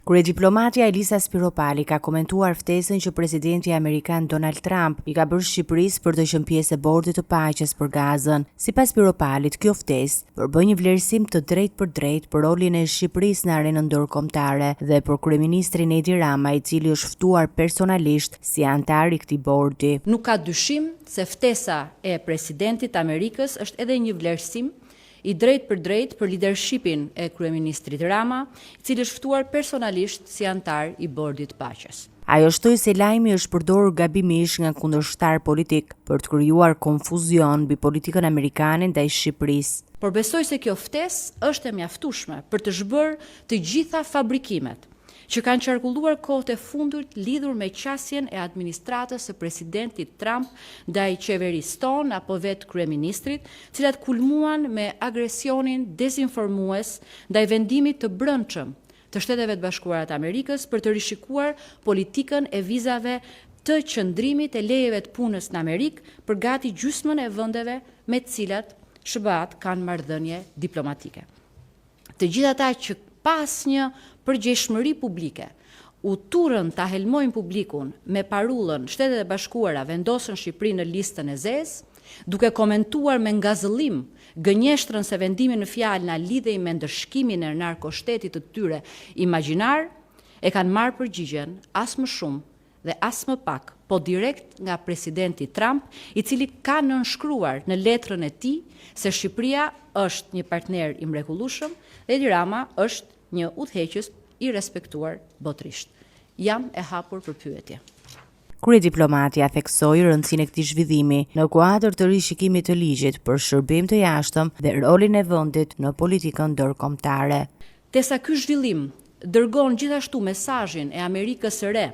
Kryediplomatja Elisa Spiropali ka komentuar ftesën që presidenti amerikan Donald Trump i ka bërë Shqipërisë për të qenë pjesë e bordit të paqes për Gazën. Sipas Spiropalit, kjo ftesë përbën një vlerësim të drejtë për rolin e Shqipërisë në arenën ndërkombëtare dhe për kryeministrin Edi Rama, i cili është ftuar personalisht si antar i këtij bordi. Nuk ka dyshim se ftesa e presidentit Amerikës është edhe një vlerësim i drejt për leadershipin e kryeministrit Rama, i cili është ftuar personalisht si antar i bordit paqes. Ajo shtoi se lajmi është përdorur gabimisht nga kundërshtar politik për të krijuar konfuzion mbi politikën amerikane ndaj Shqipërisë. Por besoj se kjo ftesë është e mjaftueshme për të zhbërë të gjitha fabrikimet që kanë qarkulluar kohët e fundit lidhur me qasjen e administratës së presidentit Trump ndaj qeverisë tonë apo vetë kryeministrit, cilat kulmuan me agresionin dezinformues ndaj vendimit të brendshëm të Shteteve të Bashkuara të Amerikës për të rishikuar politikën e vizave të qëndrimit e lejeve të punës në Amerikë për gati gjysmën e vendeve me të cilat SBA-t kanë marrëdhënie diplomatike. Të gjithë ata që pas një përgjegjësish publike u turën ta helmojnë publikun me parullën Shtetet e Bashkuara vendosën Shqipërinë në listën e zezë, duke komentuar me ngazëllim gënjeshtrën se vendimi në fjalë na lidhej me ndëshkimin e narkoshtetit të tyre imagjinar, e kanë marrë përgjigjen as më shumë dhe as më pak, po direkt nga presidenti Trump, i cili ka nënshkruar në letrën e tij se Shqipëria është një partner i mrekullueshëm dhe Edi Rama është një udhëheqës i respektuar botërisht. Jam e hapur për pyetje. Kryediplomatja theksoi rëndësinë e këtij zhvillimi në kuadër të rishikimit të ligjit për shërbim të jashtëm dhe rolin e vendit në politikën ndërkombëtare. Tesa ky zhvillim dërgon gjithashtu mesazhin e Amerikës së Re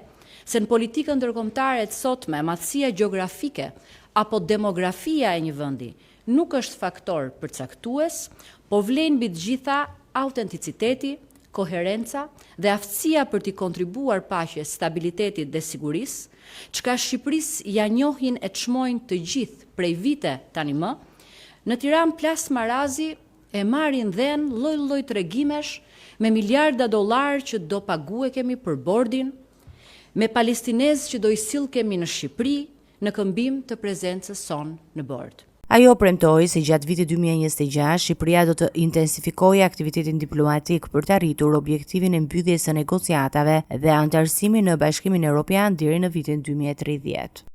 se në politikën ndërkombëtare të sotme madhësia gjeografike apo demografia e një vendi nuk është faktor përcaktues, po vlen mbi të gjitha autenticiteti, koherenca dhe aftësia për t'i kontribuar paqes, stabilitetit dhe sigurisë, çka Shqipërisë ja njohin e çmojnë të gjithë prej vite tani më. Në Tiranë plas marazi e marrin dhën lloj-lloj tregimesh me miliarda dollar që do pague kemi për bordin, me palestinezë që do i sill kemi në Shqipëri në këmbim të prezencës son në bord. Ajo premtoi se gjatë vitit 2026 Shqipëria do të intensifikojë aktivitetin diplomatik për të arritur objektivin e mbylljes së negociatave dhe antarësimin në Bashkimin Evropian deri në vitin 2030.